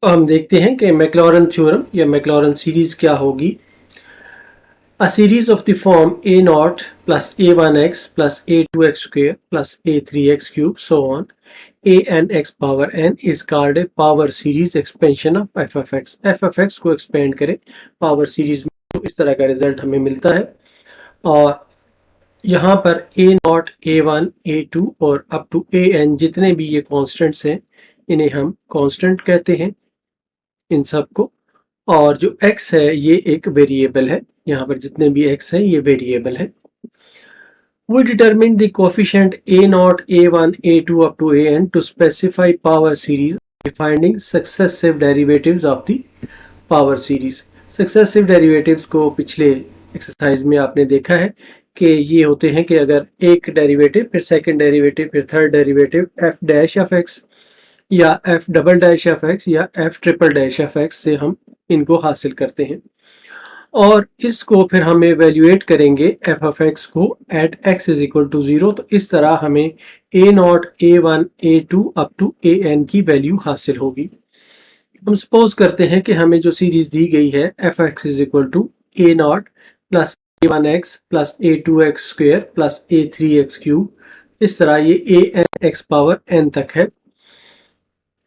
हम देखते हैं कि मैक्लॉरन थ्योरम या मैक्लॉरन सीरीज क्या होगी। A series of the form a naught plus a1x plus a2x square plus a3x cube so on a n x power n is called a power series expansion of f of x। f of x को expand करें power series में तो इस तरह का result हमें मिलता है। और यहाँ पर a नॉट a1 a2 और अप टू a n जितने भी ये कॉन्स्टेंट्स हैं इन्हें हम कांस्टेंट कहते हैं इन सब को। और जो x है ये एक वेरिएबल है, यहाँ पर जितने भी x हैं ये वेरिएबल है। We determine the coefficient a0, a1, a2 up to an to specify power series by finding successive derivatives of the power series। Successive derivatives को पिछले एक्सरसाइज में आपने देखा है कि ये होते हैं कि अगर एक डेरिवेटिव फिर सेकंड डेरिवेटिव फिर third derivative f dash of x या f double dash of x या f triple dash of x से हम इनको हासिल करते हैं और इसको फिर हम एवेल्युएट करेंगे f ऑफ x को at x is equal to 0। तो इस तरह हमें a naught a1 a2 up to an की वैल्यू हासिल होगी। हम सपोज करते हैं कि हमें जो सीरीज दी गई है f x is equal to a naught plus a1x plus a2x square plus a3x cube, इस तरह ये an x पावर n तक है।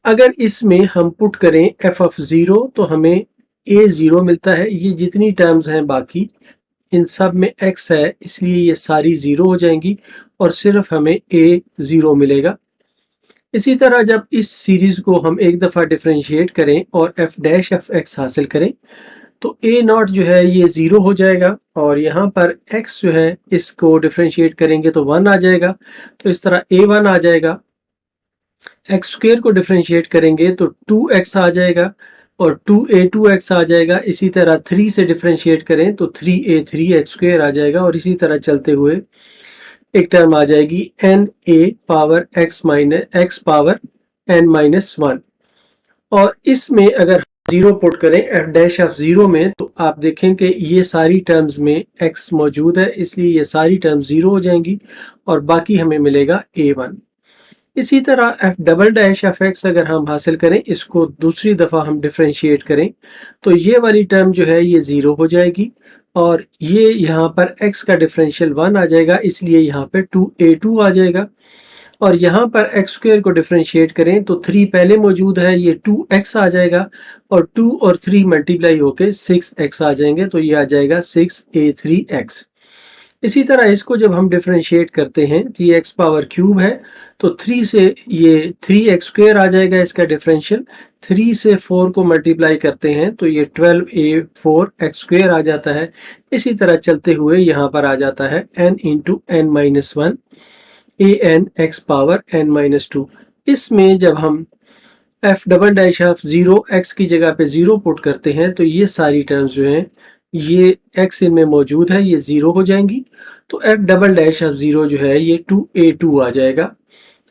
अगर इसमें हम पुट करें f ऑफ 0 तो हमें a0 मिलता है। ये जितनी टर्म्स हैं बाकी इन सब में x है इसलिए ये सारी 0 हो जाएंगी और सिर्फ हमें a0 मिलेगा। इसी तरह जब इस सीरीज को हम एक दफ़ा डिफरेंशिएट करें और f डैश ऑफ x हासिल करें तो a नॉट जो है ये 0 हो जाएगा और यहाँ पर x जो है इसको डिफरेंशिएट करेंगे तो 1 आ जाएगा, तो इस तरह a1 आ जाएगा। एक्स स्क्वेयर को डिफरेंशिएट करेंगे तो 2x आ जाएगा और 2a2x आ जाएगा। इसी तरह 3 से डिफरेंशिएट करें तो 3a3x स्क्वेयर आ जाएगा और इसी तरह चलते हुए एक टर्म आ जाएगी na power x power n minus 1। और इसमें अगर जीरो पुट करें f डैश ऑफ 0 में तो आप देखें कि ये सारी टर्म्स में x मौजूद है इसलिए ये सारी टर्म्स 0 हो जाएंगी और बाकी हमें मिलेगा a1। इसी तरह f double dash of x अगर हम हासिल करें इसको दूसरी दफ़ा हम डिफरेंशिएट करें तो ये वाली टर्म जो है ये 0 हो जाएगी और ये यहाँ पर x का डिफरेंशियल 1 आ जाएगा इसलिए यहाँ पे 2a2 आ जाएगा। और यहाँ पर x स्क्वेयर को डिफरेंशिएट करें तो 3 पहले मौजूद है ये 2x आ जाएगा और 2 और 3 मल्टीप्लाई होके 6x आ जाएंगे तो ये आ जाएगा 6a3x। इसी तरह इसको जब हम डिफरेंशिएट करते हैं कि ये x पावर क्यूब है तो 3 से ये 3x स्क्वेयर आ जाएगा इसका डिफरेंशियल। 3 से 4 को मल्टीप्लाई करते हैं तो ये 12a4x स्क्वेयर आ जाता है। इसी तरह चलते हुए यहाँ पर आ जाता है n into n minus 1 an x power n minus 2। इसमें जब हम f double dash of 0 x की जगह पे 0 पुट करते हैं तो ये सारी टर्म्स जो हैं ये x इनमें मौजूद है ये 0 हो जाएंगी तो f डबल डैश ऑफ 0 जो है ये 2a2 आ जाएगा।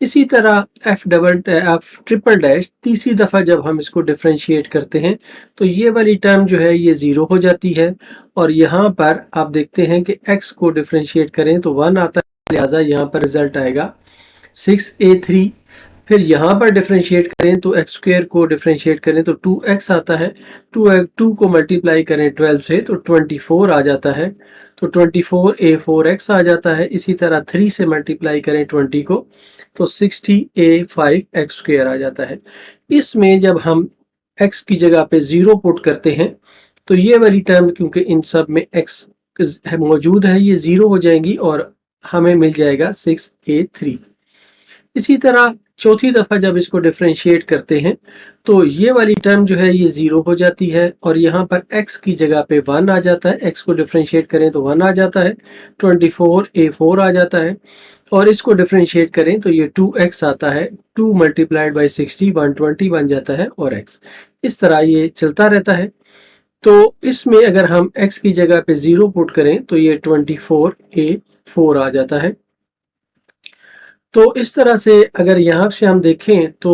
इसी तरह f ट्रिपल डैश तीसरी दफ़ा जब हम इसको डिफरेंशिएट करते हैं तो ये वाली टर्म जो है ये 0 हो जाती है और यहाँ पर आप देखते हैं कि x को डिफरेंशिएट करें तो 1 आता है, लिहाजा यहाँ पर रिजल्ट आएगा 6a3। फिर यहाँ पर डिफरेंशिएट करें तो x स्क्वेयर को डिफरेंशिएट करें तो 2x आता है, 2 को मल्टीप्लाई करें 12 से तो 24 आ जाता है, तो 24a4x आ जाता है। इसी तरह 3 से मल्टीप्लाई करें 20 को तो 60a5x स्क्वेयर आ जाता है। इसमें जब हम x की जगह पे 0 पुट करते हैं तो ये वाली टर्म क्योंकि इन सब में x मौजूद है ये 0 हो जाएंगी और हमें मिल जाएगा 6a3। इसी तरह चौथी दफ़ा जब इसको डिफरेंशिएट करते हैं तो ये वाली टर्म जो है ये 0 हो जाती है और यहाँ पर x की जगह पे 1 आ जाता है। x को डिफरेंशिएट करें तो 1 आ जाता है, 24a4 आ जाता है और इसको डिफरेंशिएट करें तो ये 2x आता है, 2 मल्टीप्लाइड बाई 60 120 बन जाता है और x। इस तरह ये चलता रहता है। तो इसमें अगर हम x की जगह पे 0 पुट करें तो ये 24a4 आ जाता है। तो इस तरह से अगर यहाँ से हम देखें तो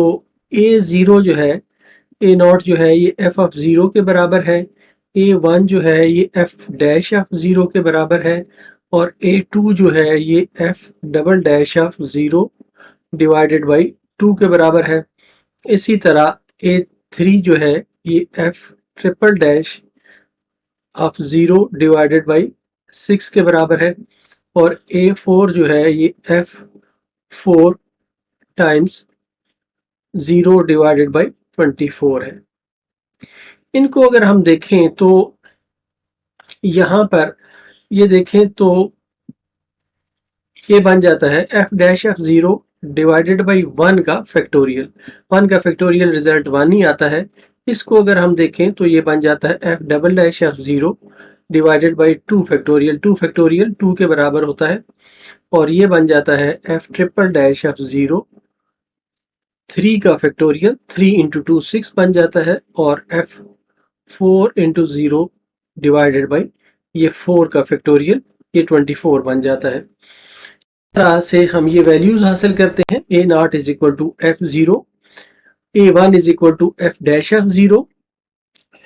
a0 जो है a नॉट जो है ये f ऑफ 0 के बराबर है, A1 जो है ये f डैश ऑफ 0 के बराबर है और A2 जो है ये f double dash of 0 divided by 2 के बराबर है। इसी तरह A3 जो है ये f triple dash of 0 divided by 6 के बराबर है और A4 जो है ये f 4 टाइम्स 0 डिवाइडेड बाई 24 है। इनको अगर हम देखें तो यहाँ पर ये देखें तो ये बन जाता है f dash of 0 divided by 1 का फैक्टोरियल। 1 का फैक्टोरियल रिजल्ट 1 ही आता है। इसको अगर हम देखें तो ये बन जाता है f double dash of 0 divided by 2 factorial. 2 factorial 2 के बराबर होता है और ये बन जाता है f ट्रिपल डैश ऑफ 0 3 का फैक्टोरियल 3 इंटू 2 6 बन जाता है और f 4 इंटू 0 डिवाइडेड बाई ये 4 का फैक्टोरियल ये 24 बन जाता है। इस तरह से हम ये वैल्यूज हासिल करते हैं। A naught is equal to F 0, A1 is equal to F dash of 0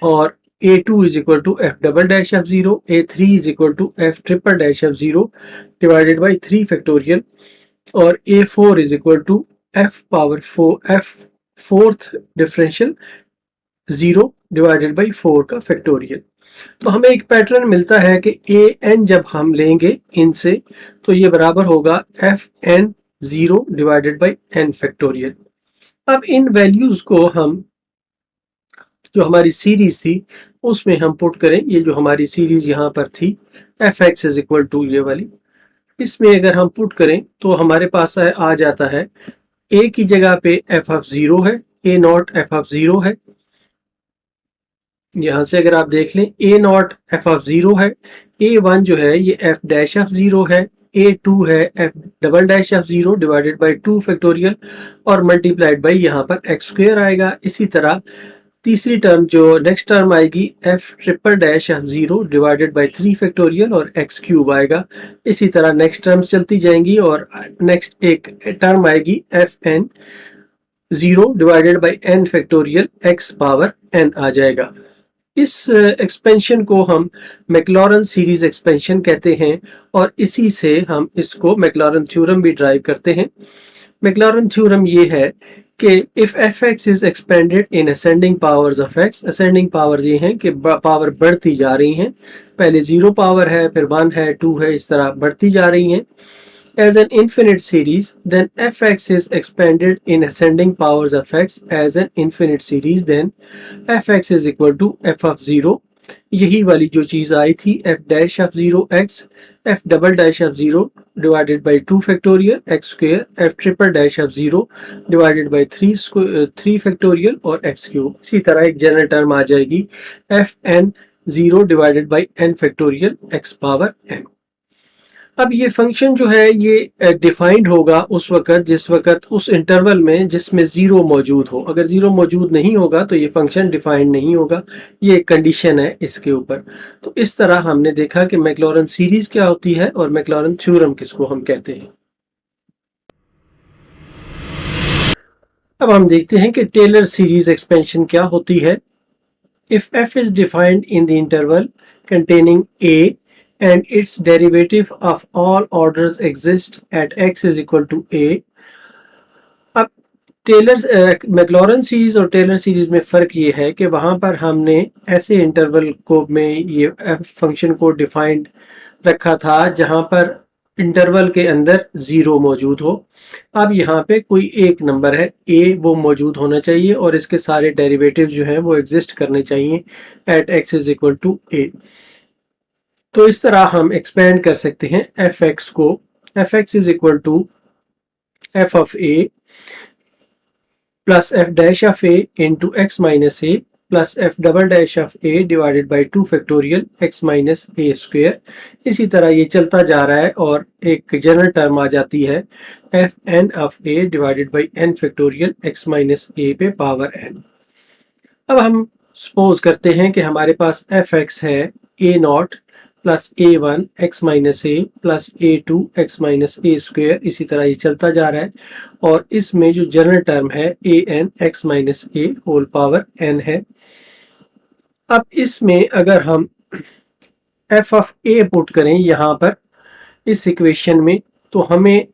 और A2 is equal to F double dash of 0, A3 is equal to F triple dash of 0 divided by 3 factorial और A4 is equal to F power 4 F fourth differential 0 divided by 4 का factorial. तो हमें एक pattern मिलता है कि A N जब हम लेंगे इनसे तो ये बराबर होगा F N 0 divided by N factorial. अब इन वैल्यूज को हम जो हमारी सीरीज थी उसमें हम पुट करें। ये जो हमारी सीरीज यहाँ पर थी F X is equal to ये वाली, इसमें अगर हम पुट करें तो हमारे पास आ जाता है ए की जगह पे एफ ऑफ 0 है, ए नॉट एफ ऑफ 0 है। यहां से अगर आप देख लें ए नॉट एफ ऑफ 0 है, A1 जो है ये एफ डैश ऑफ 0 है, A2 है F double dash of 0 divided by 2 factorial और मल्टीप्लाइड बाई यहाँ पर एक्स स्क्वायर आएगा। इसी तरह तीसरी टर्म जो नेक्स्ट टर्म आएगी F triple dash of 0 divided by 3 factorial और एक्स क्यूब आएगा। इसी तरह नेक्स्ट टर्म्स चलती जाएंगी और नेक्स्ट एक टर्म आएगी F N 0 divided by N factorial X power N आ जाएगा। इस एक्सपेंशन को हम मैक्लॉरन सीरीज एक्सपेंशन कहते हैं और इसी से हम इसको मैक्लॉरन थ्योरम भी ड्राइव करते हैं। मैक्लॉरन थ्योरम ये है कि if F X is expanded in ascending powers of x, ascending powers ये हैं कि पावर बढ़ती जा रही हैं, पहले 0 पावर है फिर 1 है 2 है, इस तरह बढ़ती जा रही हैं as an infinite series, then fx is expanded in ascending powers of x as an infinite series, then fx is equal to f of 0। यही वाली जो चीज आई थी f dash of 0 x, f double dash of 0 divided by 2 factorial x square, f triple dash of 0 divided by 3 factorial और x cube। इसी तरह एक general term आ जाएगी f n 0 divided by n factorial x power n। अब ये function जो है ये डिफाइंड होगा उस वक्त जिस वक्त उस इंटरवल में जिसमें 0 मौजूद हो। अगर 0 मौजूद नहीं होगा तो ये फंक्शन डिफाइंड नहीं होगा, ये एक कंडीशन है इसके ऊपर। तो इस तरह हमने देखा कि मैक्लॉरन सीरीज क्या होती है और मैक्लॉरन थ्योरम किसको हम कहते हैं। अब हम देखते हैं कि टेलर सीरीज एक्सपेंशन क्या होती है। If f is defined in the interval containing a and its derivative of all orders exist at x is equal to a। अब टेलर मैक्लॉरन सीरीज और टेलर सीरीज में फर्क ये है कि वहां पर हमने ऐसे इंटरवल को में ये फंक्शन को डिफाइंड रखा था जहां पर इंटरवल के अंदर 0 मौजूद हो। अब यहाँ पे कोई एक नंबर है a, वो मौजूद होना चाहिए और इसके सारे डेरिवेटिव जो हैं वो एग्जिस्ट करने चाहिए at x is equal to a। तो इस तरह हम एक्सपेंड कर सकते हैं एफ एक्स को। F X is equal to F of A plus F dash of A into X minus A plus F double dash of A divided by 2 factorial X minus A square. इसी तरह ये चलता जा रहा है और एक जनरल टर्म आ जाती है F N of A divided by N factorial X minus A पे पावर एन। अब हम सपोज करते हैं कि हमारे पास एफ एक्स है A naught plus A1 x minus A plus A2 x minus A square. इसी तरह ये चलता जा रहा है और इसमें जो जनरल टर्म है an x minus A whole power n है। अब इसमें अगर हम एफ ऑफ ए पुट करें यहाँ पर इस इक्वेशन में, तो हमें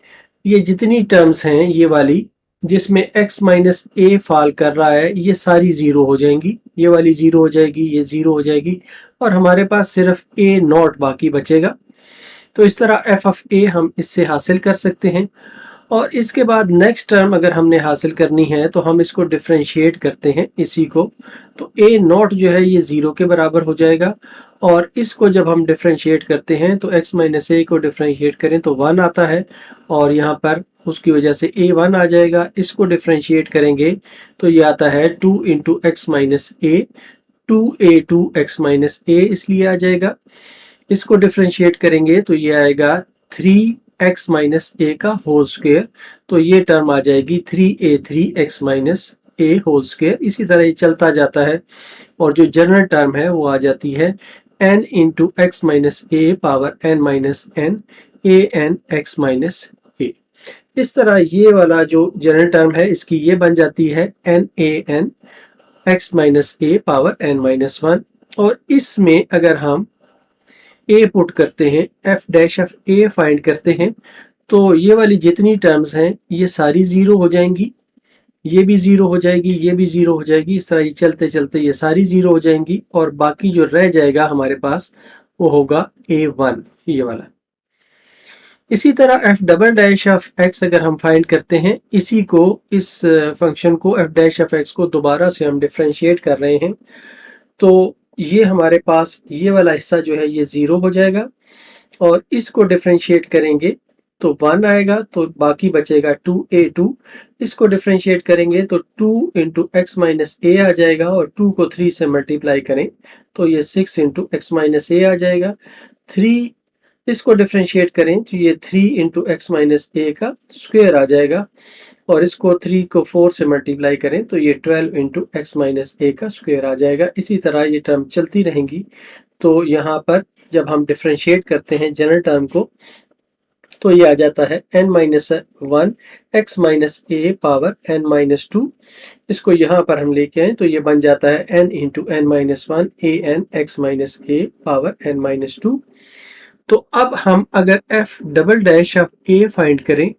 ये जितनी टर्म्स हैं ये वाली जिसमें x माइनस ए फॉल कर रहा है ये सारी जीरो हो जाएंगी, ये वाली जीरो हो जाएगी, ये जीरो हो जाएगी और हमारे पास सिर्फ ए नॉट बाकी बचेगा। तो इस तरह एफ ऑफ ए हम इससे हासिल कर सकते हैं। और इसके बाद नेक्स्ट टर्म अगर हमने हासिल करनी है तो हम इसको डिफ्रेंशिएट करते हैं इसी को, तो ए नॉट जो है ये जीरो के बराबर हो जाएगा और इसको जब हम डिफ्रेंशिएट करते हैं तो x माइनस ए को डिफ्रेंशिएट करें तो 1 आता है और यहाँ पर उसकी वजह से ए 1 आ जाएगा। इसको डिफ्रेंशिएट करेंगे तो ये आता है 2 इंटू एक्स माइनस ए, 2a2 x माइनस ए इसलिए आ जाएगा। इसको डिफ्रेंशिएट करेंगे तो ये आएगा 3x माइनस ए का होल स्क्वायर, तो ये टर्म आ जाएगी 3a3 x minus A whole square. इसी तरह ये चलता जाता है और जो जनरल टर्म है वो आ जाती है n into X minus A power n minus N A N X minus A. इस तरह ये वाला जो जनरल टर्म है इसकी ये बन जाती है n a n x minus A power n minus 1। और इसमें अगर हम a पुट करते हैं, f dash of a find करते हैं, तो ये वाली जितनी टर्म्स हैं ये सारी जीरो हो जाएंगी, ये भी जीरो हो जाएगी, ये भी जीरो हो जाएगी। इस तरह ये चलते चलते ये सारी जीरो हो जाएंगी और बाकी जो रह जाएगा हमारे पास वो होगा a1 ये वाला। इसी तरह f double dash of x अगर हम फाइंड करते हैं, इसी को इस फंक्शन को f डैश ऑफ x को दोबारा से हम डिफरेंशिएट कर रहे हैं, तो ये हमारे पास ये वाला हिस्सा जो है ये जीरो हो जाएगा और इसको डिफरेंशिएट करेंगे तो 1 आएगा, तो बाकी बचेगा 2a2। इसको डिफरेंशिएट करेंगे तो 2 इंटू एक्स माइनस ए आ जाएगा और 2 को 3 से मल्टीप्लाई करें तो ये 6 इंटू एक्स माइनस ए आ जाएगा। 3 इसको डिफरेंशिएट करें तो ये 3 इंटू एक्स माइनस ए का स्क्वायर आ जाएगा और इसको 3 को 4 से मल्टीप्लाई करें तो ये 12 इंटू एक्स माइनस ए का स्क्वायर आ जाएगा। इसी तरह ये टर्म चलती रहेंगी। तो यहाँ पर जब हम डिफरेंशिएट करते हैं जनरल टर्म को तो ये आ जाता है n minus 1 x minus A power n minus 2। इसको यहाँ पर हम लेके आए तो ये बन जाता है n into N minus 1 A N X minus A power n minus 2। तो अब हम अगर f double dash of a find करें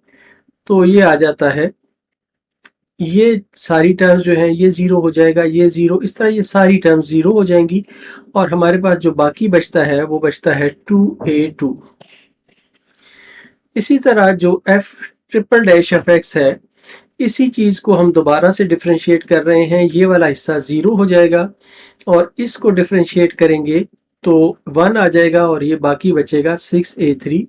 तो ये आ जाता है, ये सारी टर्म्स जो हैं ये जीरो हो जाएगा, ये जीरो, इस तरह ये सारी टर्म्स जीरो हो जाएंगी और हमारे पास जो बाकी बचता है वो बचता है 2a2। इसी तरह जो f triple dash of x है, इसी चीज को हम दोबारा से डिफरेंशिएट कर रहे हैं, ये वाला हिस्सा जीरो हो जाएगा और इसको डिफरेंशिएट करेंगे तो 1 आ जाएगा और ये बाकी बचेगा 6a3।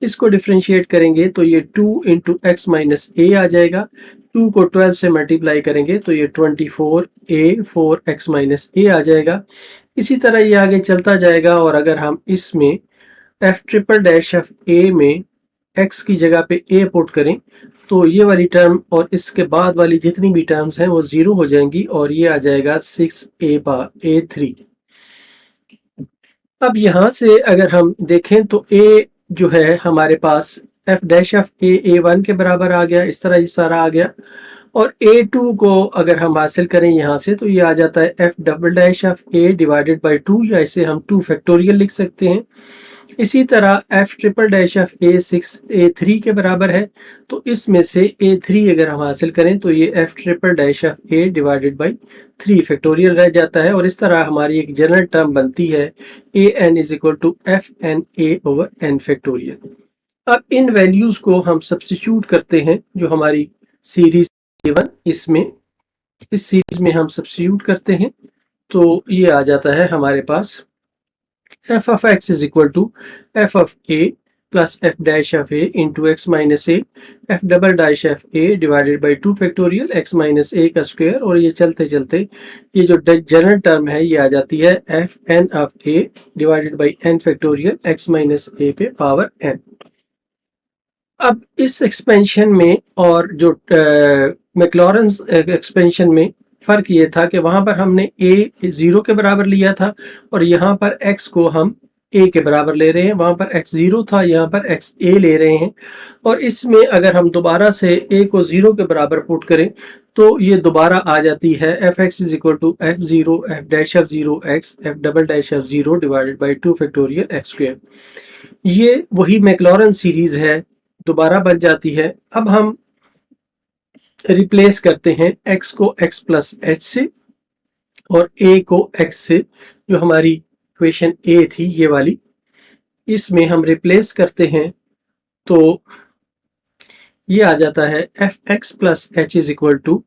इसको डिफरेंशिएट करेंगे तो ये 2 इंटू एक्स माइनस ए आ जाएगा, 2 को 12 से मल्टीप्लाई करेंगे तो ये 24a 4 एक्स माइनस ए आ जाएगा। इसी तरह ये आगे चलता जाएगा और अगर हम इसमें f triple dash of a में x की जगह पे a पुट करें तो ये वाली टर्म और इसके बाद वाली जितनी भी टर्म्स हैं वो जीरो हो जाएंगी और ये आ जाएगा 6a3। अब यहाँ से अगर हम देखें तो a जो है हमारे पास f dash of a a1 के बराबर आ गया, इस तरह ये सारा आ गया। और a2 को अगर हम हासिल करें यहाँ से तो ये आ जाता है f double dash of a divided by 2, या इसे हम 2 फैक्टोरियल लिख सकते हैं। इसी तरह f triple dash of a 6a3 के बराबर है, तो इसमें से a3 अगर हम हासिल करें तो ये f triple dash of a divided by 3 factorial रह जाता है और इस तरह हमारी एक जनरल टर्म बनती है an is equal to F N A over N factorial. अब इन वैल्यूज को हम सब्स्टिट्यूट करते हैं जो हमारी सीरीज गिवन, इसमें इस सीरीज में हम सब्स्टिट्यूट करते हैं तो ये आ जाता है हमारे पास f of x is equal to f of a plus f dash of a into x minus a f double dash of a divided by 2 factorial x minus a का स्क्वायर। और ये चलते चलते ये जो जनरल टर्म है ये आ जाती है f n of a divided by n factorial x minus a पे पावर n। अब इस एक्सपेंशन में और जो मैक्लॉरेंस एक्सपेंशन में फर्क ये था कि वहां पर हमने a 0 के बराबर लिया था और यहाँ पर x को हम a के बराबर ले रहे हैं, वहां पर x 0 था, यहाँ पर x a ले रहे हैं। और इसमें अगर हम दोबारा से a को 0 के बराबर पुट करें तो ये दोबारा आ जाती है f(x) is equal to f0 f dash of 0 x f double dash of 0 divided by 2 factorial x square. ये वही मैक्लॉरेन सीरीज है, दोबारा बन जाती है। अब हम रिप्लेस करते हैं x को x प्लस h से और a को x से, जो हमारी इक्वेशन a थी ये वाली, इसमें हम रिप्लेस करते हैं तो ये आ जाता है f(x plus h) is equal to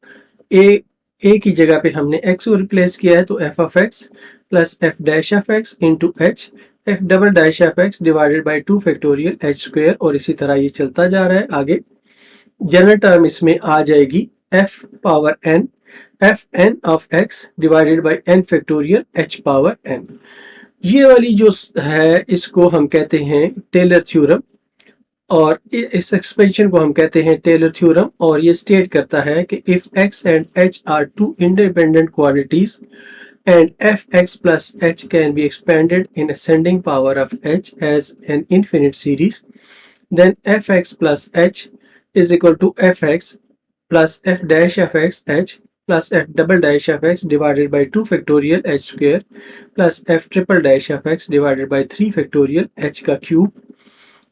a की जगह पे हमने x को रिप्लेस किया है तो f of x plus f dash of x into h f double dash of x divided by 2 factorial h square. और इसी तरह ये चलता जा रहा है आगे। जनरल टर्म इसमें आ जाएगी f power n f n of x divided by n factorial h power n। ये वाली जो है इसको हम कहते हैं टेलर थ्योरम, और इस एक्सपेंशन को हम कहते हैं टेलर थ्योरम। और ये स्टेट करता है कि if x and h are two independent quantities and f(x) plus h can be expanded in ascending power of h as an infinite series, then f(x) plus h is equal to f(x) plus f dash of x h plus f double dash of x divided by 2 factorial h square plus f triple dash of x divided by 3 factorial h का cube.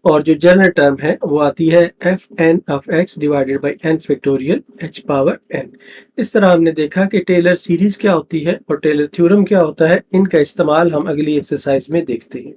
और जो general term है वो आती है F N of X divided by N factorial H power N. इस तरह हमने देखा कि टेलर सीरीज क्या होती है और टेलर थ्योरम क्या होता है। इनका इस्तेमाल हम अगली एक्सरसाइज में देखते हैं।